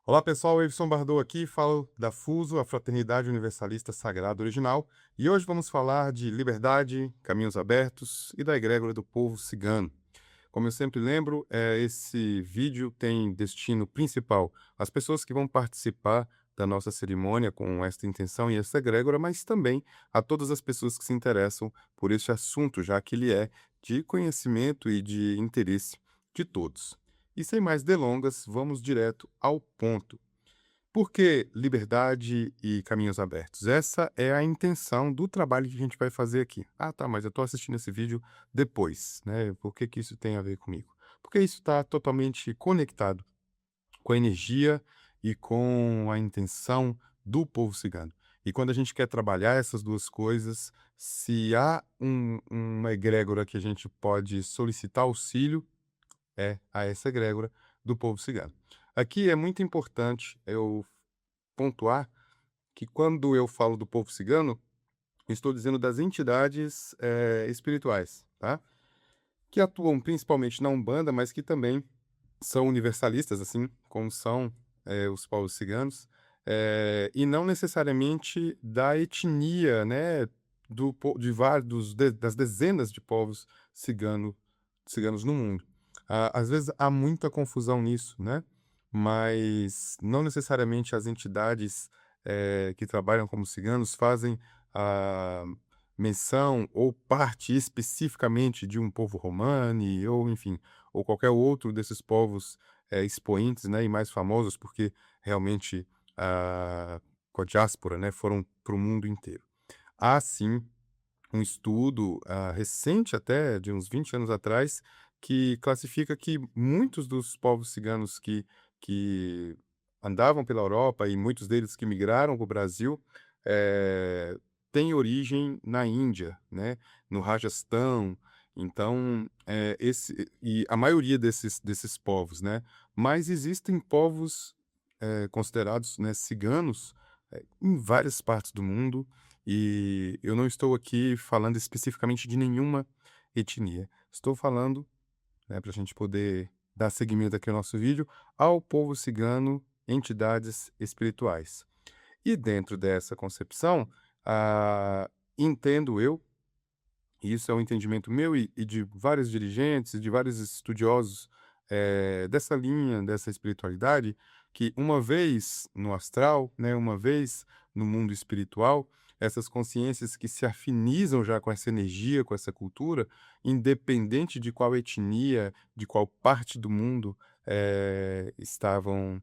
Olá pessoal, Evson Bardot aqui, falo da FUSO, a Fraternidade Universalista Sagrada Original, e hoje vamos falar de liberdade, caminhos abertos e da egrégora do povo cigano. Como eu sempre lembro, esse vídeo tem destino principal às pessoas que vão participar da nossa cerimônia com esta intenção e essa egrégora, mas também a todas as pessoas que se interessam por este assunto, já que ele é de conhecimento e de interesse de todos. E sem mais delongas, vamos direto ao ponto. Por que liberdade e caminhos abertos? Essa é a intenção do trabalho que a gente vai fazer aqui. Ah, tá, mas eu estou assistindo esse vídeo depois, né? Por que que isso tem a ver comigo? Porque isso está totalmente conectado com a energia e com a intenção do povo cigano. E quando a gente quer trabalhar essas duas coisas, se há uma egrégora que a gente pode solicitar auxílio, é a essa egrégora do povo cigano. Aqui é muito importante eu pontuar que quando eu falo do povo cigano, estou dizendo das entidades, espirituais, tá? Que atuam principalmente na Umbanda, mas que também são universalistas, assim como são, os povos ciganos, e não necessariamente da etnia, né, do po de vários das dezenas de povos ciganos no mundo. Às vezes há muita confusão nisso, né, mas não necessariamente as entidades, que trabalham como ciganos fazem a menção ou parte especificamente de um povo romani ou enfim, ou qualquer outro desses povos, expoentes, né, e mais famosos, porque realmente, com a diáspora, né, foram para o mundo inteiro. Há sim um estudo, recente até, de uns 20 anos atrás, que classifica que muitos dos povos ciganos que andavam pela Europa e muitos deles que migraram para o Brasil, eh, têm origem na Índia, né, no Rajastão. Então, e a maioria desses povos, né, mas existem povos, considerados, né, ciganos, em várias partes do mundo, e eu não estou aqui falando especificamente de nenhuma etnia. Estou falando, né, para a gente poder dar seguimento aqui ao nosso vídeo, ao povo cigano, entidades espirituais. E dentro dessa concepção, entendo eu, e isso é um entendimento meu e de vários dirigentes e de vários estudiosos, dessa linha, dessa espiritualidade, que uma vez no astral, né, uma vez no mundo espiritual, essas consciências que se afinizam já com essa energia, com essa cultura, independente de qual etnia, de qual parte do mundo, estavam,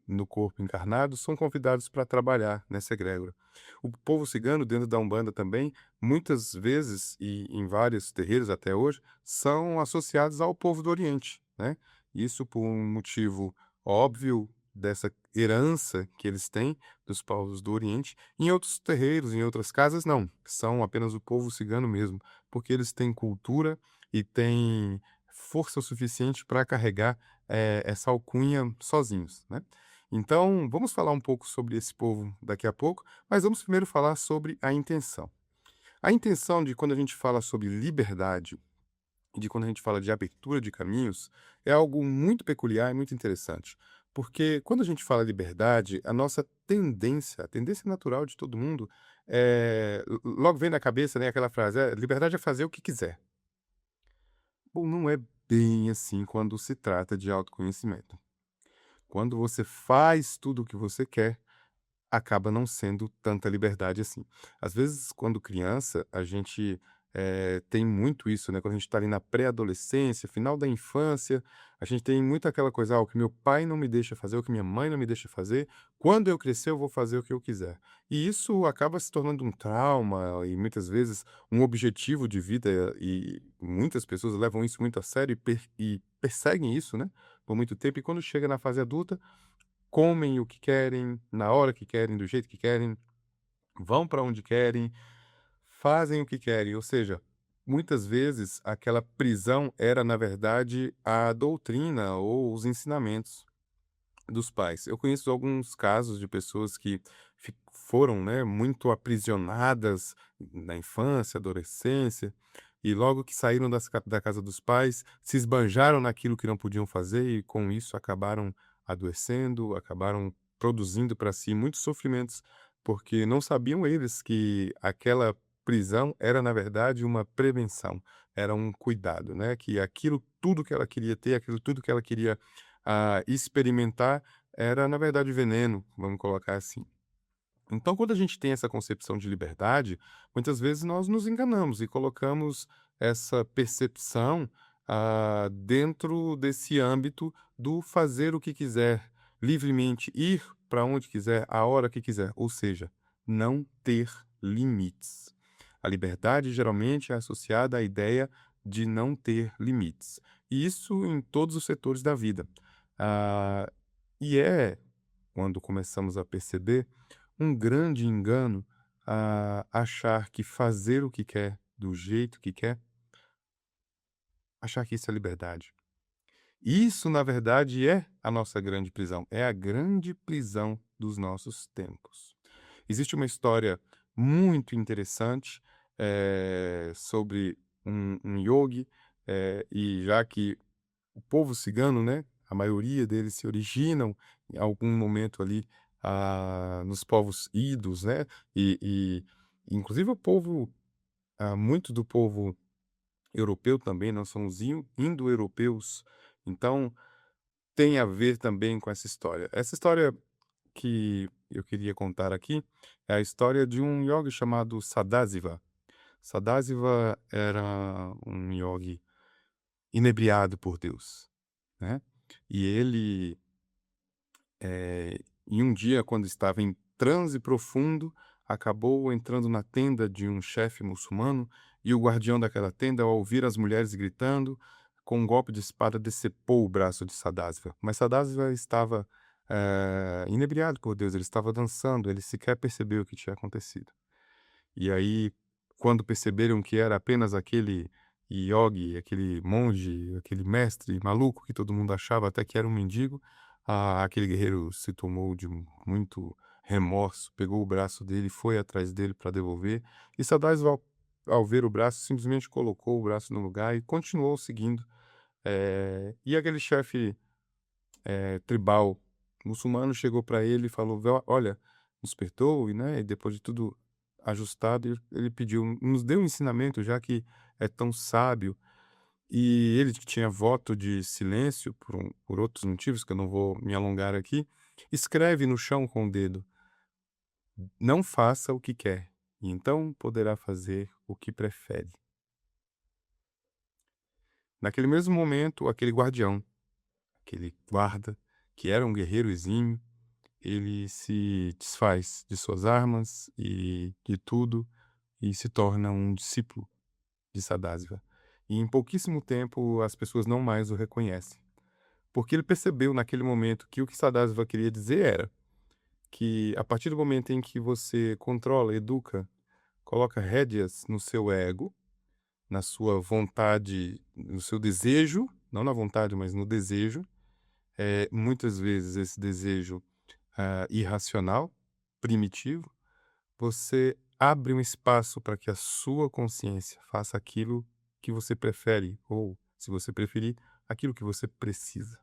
no corpo encarnado, são convidados para trabalhar nessa egrégora. O povo cigano, dentro da Umbanda também, muitas vezes, e em vários terreiros até hoje, são associados ao povo do Oriente, né? Isso por um motivo óbvio dessa herança que eles têm dos povos do Oriente. Em outros terreiros, em outras casas, não. São apenas o povo cigano mesmo, porque eles têm cultura e têm força o suficiente para carregar, essa alcunha sozinhos, né? Então, vamos falar um pouco sobre esse povo daqui a pouco, mas vamos primeiro falar sobre a intenção. A intenção de quando a gente fala sobre liberdade, de quando a gente fala de abertura de caminhos, é algo muito peculiar e muito interessante. Porque quando a gente fala liberdade, a nossa tendência, a tendência natural de todo mundo, logo vem na cabeça, né, aquela frase, liberdade é fazer o que quiser. Bom, não é bem assim quando se trata de autoconhecimento. Quando você faz tudo o que você quer, acaba não sendo tanta liberdade assim. Às vezes, quando criança, a gente, tem muito isso, né, quando a gente está ali na pré-adolescência, final da infância, a gente tem muito aquela coisa: "Ah, o que meu pai não me deixa fazer, o que minha mãe não me deixa fazer, quando eu crescer eu vou fazer o que eu quiser". E isso acaba se tornando um trauma e muitas vezes um objetivo de vida, e muitas pessoas levam isso muito a sério e perseguem isso, né, por muito tempo, e quando chega na fase adulta, comem o que querem, na hora que querem, do jeito que querem, vão para onde querem, fazem o que querem. Ou seja, muitas vezes aquela prisão era, na verdade, a doutrina ou os ensinamentos dos pais. Eu conheço alguns casos de pessoas que foram, né, muito aprisionadas na infância, adolescência, e logo que saíram da casa dos pais, se esbanjaram naquilo que não podiam fazer e com isso acabaram adoecendo, acabaram produzindo para si muitos sofrimentos, porque não sabiam eles que aquela prisão era, na verdade, uma prevenção, era um cuidado, né, que aquilo tudo que ela queria ter, aquilo tudo que ela queria, experimentar, era, na verdade, veneno, vamos colocar assim. Então, quando a gente tem essa concepção de liberdade, muitas vezes nós nos enganamos e colocamos essa percepção, dentro desse âmbito do fazer o que quiser, livremente, ir para onde quiser, a hora que quiser, ou seja, não ter limites. A liberdade geralmente é associada à ideia de não ter limites, e isso em todos os setores da vida. Ah, e é, quando começamos a perceber, um grande engano a achar que fazer o que quer, do jeito que quer, achar que isso é liberdade. Isso, na verdade, é a nossa grande prisão, é a grande prisão dos nossos tempos. Existe uma história muito interessante, sobre um yogi, e já que o povo cigano, né, a maioria deles se originam em algum momento ali, nos povos idos, né, e inclusive o povo, muito do povo europeu também, nós somos indo-europeus, então tem a ver também com essa história. Essa história que eu queria contar aqui é a história de um yogi chamado Sadasiva. Sadasiva era um yogi inebriado por Deus, né, e ele, em um dia, quando estava em transe profundo, acabou entrando na tenda de um chefe muçulmano, e o guardião daquela tenda, ao ouvir as mulheres gritando, com um golpe de espada decepou o braço de Sadasva. Mas Sadasva estava, inebriado por Deus, ele estava dançando, ele sequer percebeu o que tinha acontecido. E aí, quando perceberam que era apenas aquele iogue, aquele monge, aquele mestre maluco que todo mundo achava até que era um mendigo, aquele guerreiro se tomou de muito remorso, pegou o braço dele, foi atrás dele para devolver, e Sadais, ao ver o braço, simplesmente colocou o braço no lugar e continuou seguindo. E aquele chefe, tribal muçulmano chegou para ele e falou: Olha, nos perdoe, né?" E depois de tudo ajustado, ele pediu: "Nos dê um ensinamento, já que é tão sábio." E ele, que tinha voto de silêncio por outros motivos, que eu não vou me alongar aqui, escreve no chão com o dedo: "Não faça o que quer, e então poderá fazer o que prefere." Naquele mesmo momento, aquele guardião, aquele guarda, que era um guerreiro exímio, ele se desfaz de suas armas e de tudo e se torna um discípulo de Sadasva. E em pouquíssimo tempo as pessoas não mais o reconhecem, porque ele percebeu naquele momento que o que Sadasva queria dizer era que a partir do momento em que você controla, educa, coloca rédeas no seu ego, na sua vontade, no seu desejo, não na vontade, mas no desejo, muitas vezes esse desejo irracional, primitivo, você abre um espaço para que a sua consciência faça aquilo que você prefere, ou, se você preferir, aquilo que você precisa.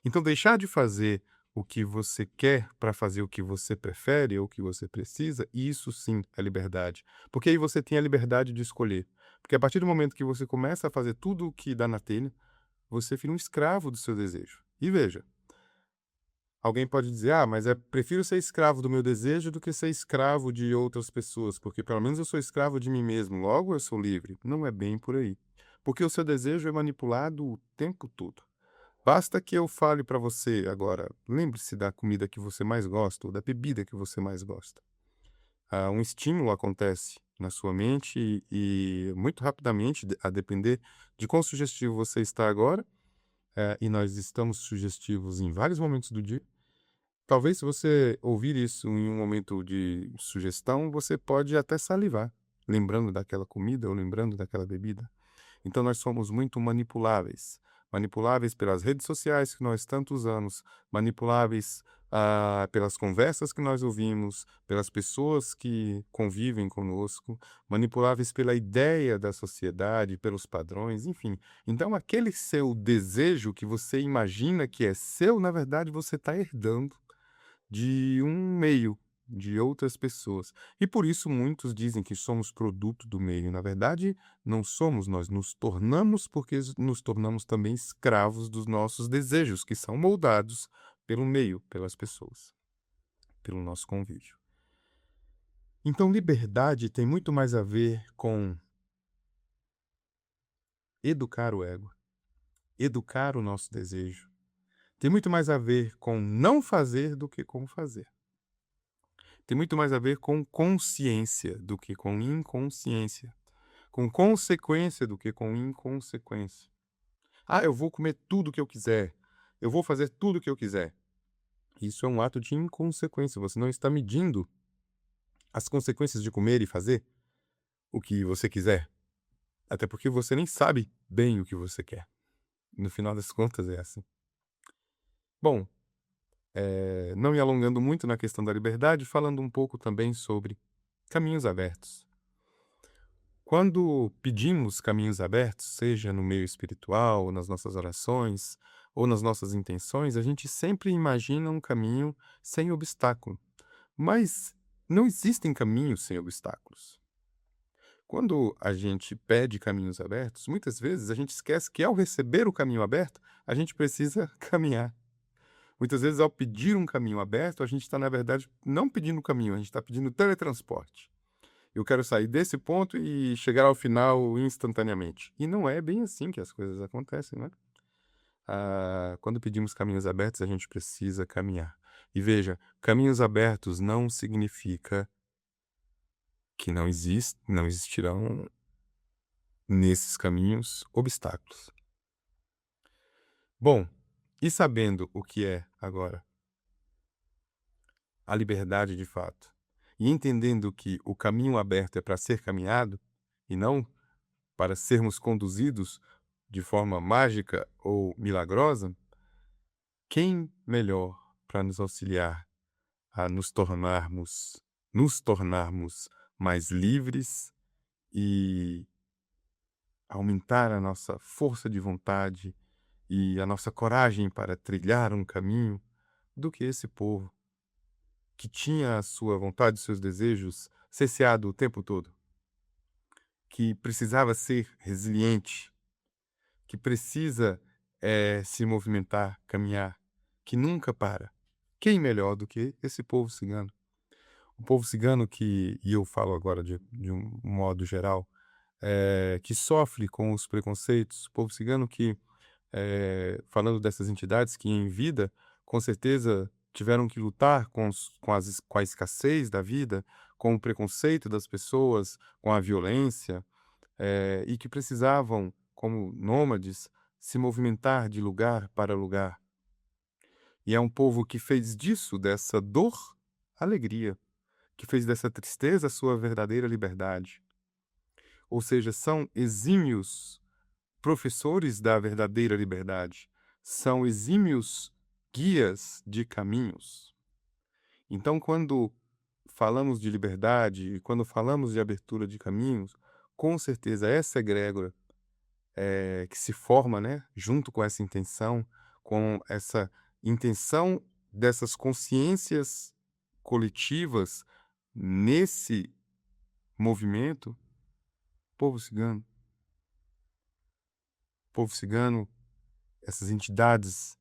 Então, deixar de fazer o que você quer para fazer o que você prefere ou o que você precisa, isso sim é liberdade. Porque aí você tem a liberdade de escolher. Porque a partir do momento que você começa a fazer tudo o que dá na telha, você vira um escravo do seu desejo. E veja, alguém pode dizer: mas prefiro ser escravo do meu desejo do que ser escravo de outras pessoas, porque pelo menos eu sou escravo de mim mesmo, logo eu sou livre." Não é bem por aí. Porque o seu desejo é manipulado o tempo todo. Basta que eu fale para você agora: lembre-se da comida que você mais gosta ou da bebida que você mais gosta. Um estímulo acontece na sua mente e muito rapidamente, a depender de quão sugestivo você está agora, e nós estamos sugestivos em vários momentos do dia. Talvez, se você ouvir isso em um momento de sugestão, você pode até salivar, lembrando daquela comida ou lembrando daquela bebida. Então nós somos muito manipuláveis. Manipuláveis pelas redes sociais que nós tanto usamos, manipuláveis pelas conversas que nós ouvimos, pelas pessoas que convivem conosco, manipuláveis pela ideia da sociedade, pelos padrões, enfim. Então, aquele seu desejo que você imagina que é seu, na verdade, você está herdando de um meio, de outras pessoas. E por isso muitos dizem que somos produto do meio. Na verdade, não somos, nós nos tornamos porque nos tornamos também escravos dos nossos desejos, que são moldados pelo meio, pelas pessoas, pelo nosso convívio. Então, liberdade tem muito mais a ver com educar o ego, educar o nosso desejo. Tem muito mais a ver com não fazer do que com fazer. Tem muito mais a ver com consciência do que com inconsciência. Com consequência do que com inconsequência. Ah, eu vou comer tudo que eu quiser. Eu vou fazer tudo que eu quiser. Isso é um ato de inconsequência. Você não está medindo as consequências de comer e fazer o que você quiser. Até porque você nem sabe bem o que você quer. No final das contas é assim. Bom, não me alongando muito na questão da liberdade, falando um pouco também sobre caminhos abertos. Quando pedimos caminhos abertos, seja no meio espiritual, ou nas nossas orações, ou nas nossas intenções, a gente sempre imagina um caminho sem obstáculo. Mas não existem caminhos sem obstáculos. Quando a gente pede caminhos abertos, muitas vezes a gente esquece que ao receber o caminho aberto, a gente precisa caminhar. Muitas vezes, ao pedir um caminho aberto, a gente está, na verdade, não pedindo caminho, a gente está pedindo teletransporte. Eu quero sair desse ponto e chegar ao final instantaneamente. E não é bem assim que as coisas acontecem, né? Quando pedimos caminhos abertos, a gente precisa caminhar. E veja, caminhos abertos não significa que não existirão nesses caminhos obstáculos. Bom, e sabendo o que é agora a liberdade de fato, e entendendo que o caminho aberto é para ser caminhado e não para sermos conduzidos de forma mágica ou milagrosa, quem melhor para nos auxiliar a nos tornarmos mais livres e aumentar a nossa força de vontade e a nossa coragem para trilhar um caminho do que esse povo que tinha a sua vontade e seus desejos cerceado o tempo todo, que precisava ser resiliente, que precisa se movimentar, caminhar, que nunca para. Quem melhor do que esse povo cigano? O povo cigano que, e eu falo agora de um modo geral, que sofre com os preconceitos, o povo cigano que, falando dessas entidades que em vida, com certeza tiveram que lutar com a escassez da vida, com o preconceito das pessoas, com a violência, e que precisavam, como nômades, se movimentar de lugar para lugar. E é um povo que fez disso, dessa dor, alegria, que fez dessa tristeza a sua verdadeira liberdade. Ou seja, são exímios professores da verdadeira liberdade, são exímios guias de caminhos. Então, quando falamos de liberdade e quando falamos de abertura de caminhos, com certeza essa egrégora que se forma, né, junto com essa intenção dessas consciências coletivas nesse movimento, povo cigano. Povo cigano, essas entidades,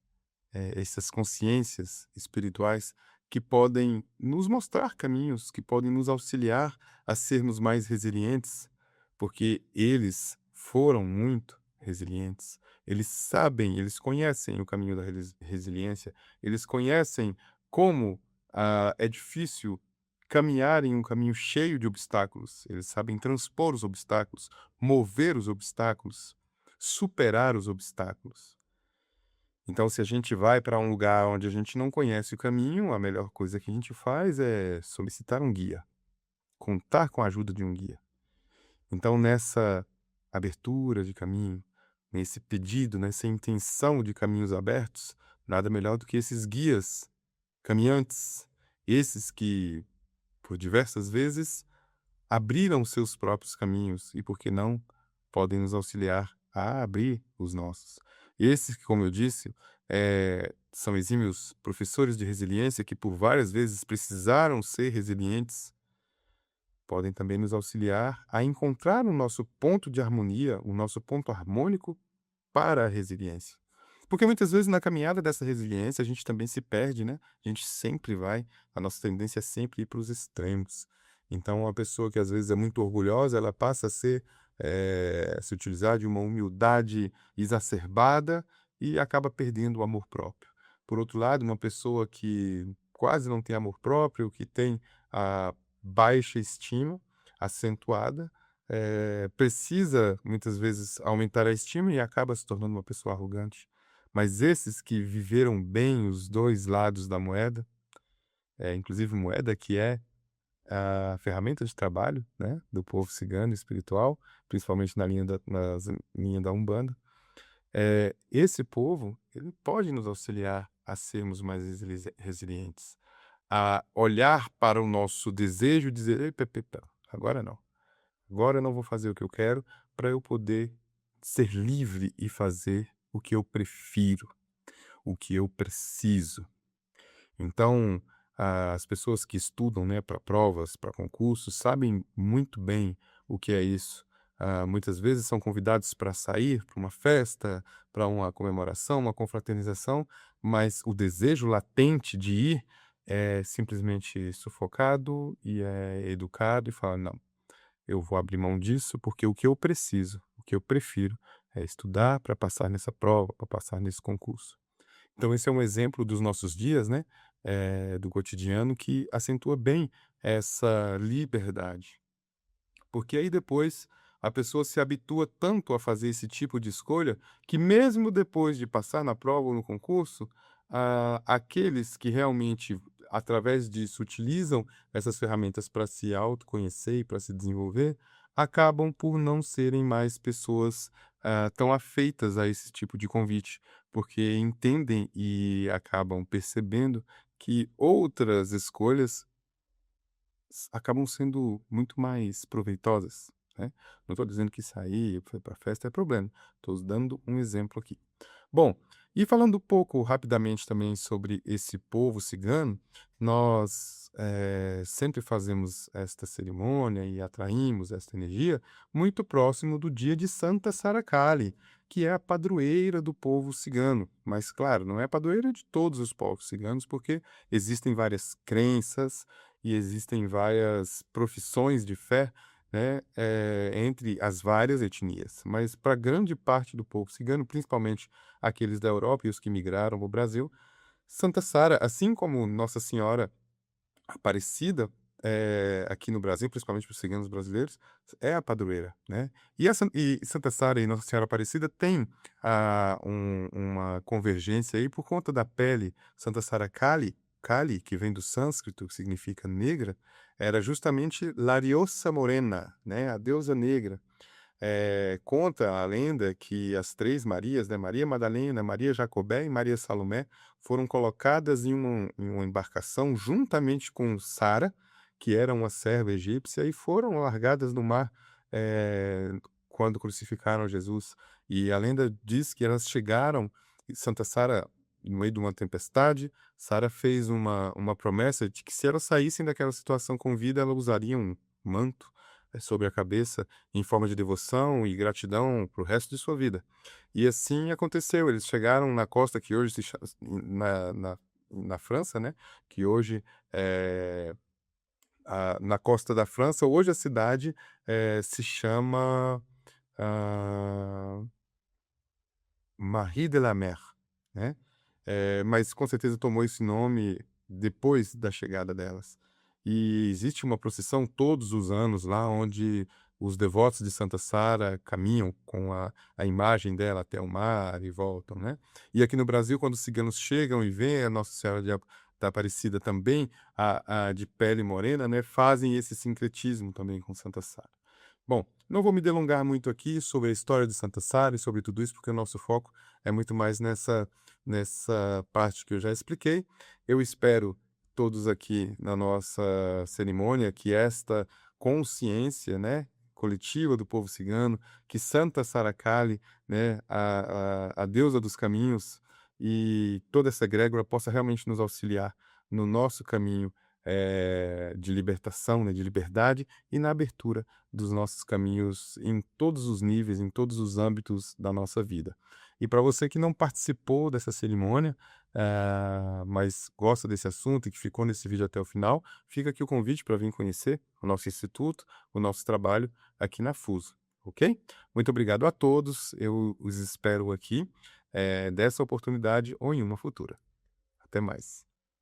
essas consciências espirituais que podem nos mostrar caminhos, que podem nos auxiliar a sermos mais resilientes, porque eles foram muito resilientes. Eles sabem, eles conhecem o caminho da resiliência, eles conhecem como é difícil caminhar em um caminho cheio de obstáculos. Eles sabem transpor os obstáculos, mover os obstáculos, superar os obstáculos. Então, se a gente vai para um lugar onde a gente não conhece o caminho, a melhor coisa que a gente faz é solicitar um guia, contar com a ajuda de um guia. Então, nessa abertura de caminho, nesse pedido, nessa intenção de caminhos abertos, nada melhor do que esses guias caminhantes, esses que, por diversas vezes, abriram seus próprios caminhos e, por que não, podem nos auxiliar a abrir os nossos. Esses que, como eu disse, são exímios professores de resiliência que, por várias vezes, precisaram ser resilientes, podem também nos auxiliar a encontrar o nosso ponto de harmonia, o nosso ponto harmônico para a resiliência. Porque muitas vezes na caminhada dessa resiliência a gente também se perde, né? A gente sempre vai, a nossa tendência é sempre ir para os extremos. Então, uma pessoa que às vezes é muito orgulhosa, ela passa a se utilizar de uma humildade exacerbada e acaba perdendo o amor próprio. Por outro lado, uma pessoa que quase não tem amor próprio, que tem a baixa estima acentuada, precisa muitas vezes aumentar a estima e acaba se tornando uma pessoa arrogante. Mas esses que viveram bem os 2 lados da moeda, inclusive moeda que é a ferramenta de trabalho, né, do povo cigano espiritual, principalmente na linha da Umbanda, esse povo, ele pode nos auxiliar a sermos mais resilientes, a olhar para o nosso desejo e dizer: "Ei, agora não. Agora eu não vou fazer o que eu quero para eu poder ser livre e fazer o que eu prefiro, o que eu preciso." Então, as pessoas que estudam, né, para provas, para concursos, sabem muito bem o que é isso. Muitas vezes são convidados para sair para uma festa, para uma comemoração, uma confraternização, mas o desejo latente de ir é simplesmente sufocado e é educado e fala: "Não, eu vou abrir mão disso, porque o que eu preciso, o que eu prefiro é estudar para passar nessa prova, para passar nesse concurso." Então esse é um exemplo dos nossos dias, né, do cotidiano que acentua bem essa liberdade. Porque aí depois a pessoa se habitua tanto a fazer esse tipo de escolha, que mesmo depois de passar na prova ou no concurso, aqueles que realmente, através disso, utilizam essas ferramentas para se autoconhecer e para se desenvolver, acabam por não serem mais pessoas, tão afeitas a esse tipo de convite, porque entendem e acabam percebendo que outras escolhas acabam sendo muito mais proveitosas, né. Não estou dizendo que sair, foi para festa é problema, estou dando um exemplo aqui. Bom, e falando um pouco rapidamente também sobre esse povo cigano, nós, sempre fazemos esta cerimônia e atraímos esta energia muito próximo do dia de Santa Sara Kali, que é a padroeira do povo cigano. Mas claro, não é a padroeira de todos os povos ciganos, porque existem várias crenças e existem várias profissões de fé, né, entre as várias etnias. Mas para grande parte do povo cigano, principalmente aqueles da Europa e os que migraram para o Brasil, Santa Sara, assim como Nossa Senhora Aparecida, aqui no Brasil, principalmente para os ciganos brasileiros, é a padroeira, né. E Santa Sara e Nossa Senhora Aparecida têm, uma convergência aí por conta da pele. Santa Sara Kali, que vem do sânscrito, que significa negra, era justamente Lariosa Morena, né, a deusa negra. Conta a lenda que as 3 Marias, né, Maria Madalena, Maria Jacobé e Maria Salomé, foram colocadas em uma embarcação juntamente com Sara, que era uma serva egípcia, e foram largadas no mar, quando crucificaram Jesus. E a lenda diz que elas chegaram e Santa Sara, no meio de uma tempestade, Sara fez uma promessa de que se elas saíssem daquela situação com vida, ela usaria um manto, sobre a cabeça em forma de devoção e gratidão para o resto de sua vida. E assim aconteceu, eles chegaram na costa que hoje se cha na França, né, que hoje, na costa da França, hoje a cidade, se chama, hã, Marie de la Mer, né, mas com certeza tomou esse nome depois da chegada delas. E existe uma procissão todos os anos lá, onde os devotos de Santa Sara caminham com a imagem dela até o mar e voltam, né. E aqui no Brasil, quando os ciganos chegam e veem a Nossa Senhora da Aparecida também, a de pele morena, né, fazem esse sincretismo também com Santa Sara. Bom, não vou me delongar muito aqui sobre a história de Santa Sara e sobre tudo isso, porque o nosso foco é muito mais nessa parte que eu já expliquei. Eu espero todos aqui na nossa cerimônia que esta consciência, né, coletiva do povo cigano, que Santa Sara Kali, né, a deusa dos caminhos e toda essa egrégora possa realmente nos auxiliar no nosso caminho de libertação, né, de liberdade e na abertura dos nossos caminhos em todos os níveis, em todos os âmbitos da nossa vida. E para você que não participou dessa cerimônia, mas gosta desse assunto e que ficou nesse vídeo até o final, fica aqui o convite para vir conhecer o nosso instituto, o nosso trabalho aqui na FUSO, ok? Muito obrigado a todos, eu os espero aqui, dessa oportunidade ou em uma futura. Até mais.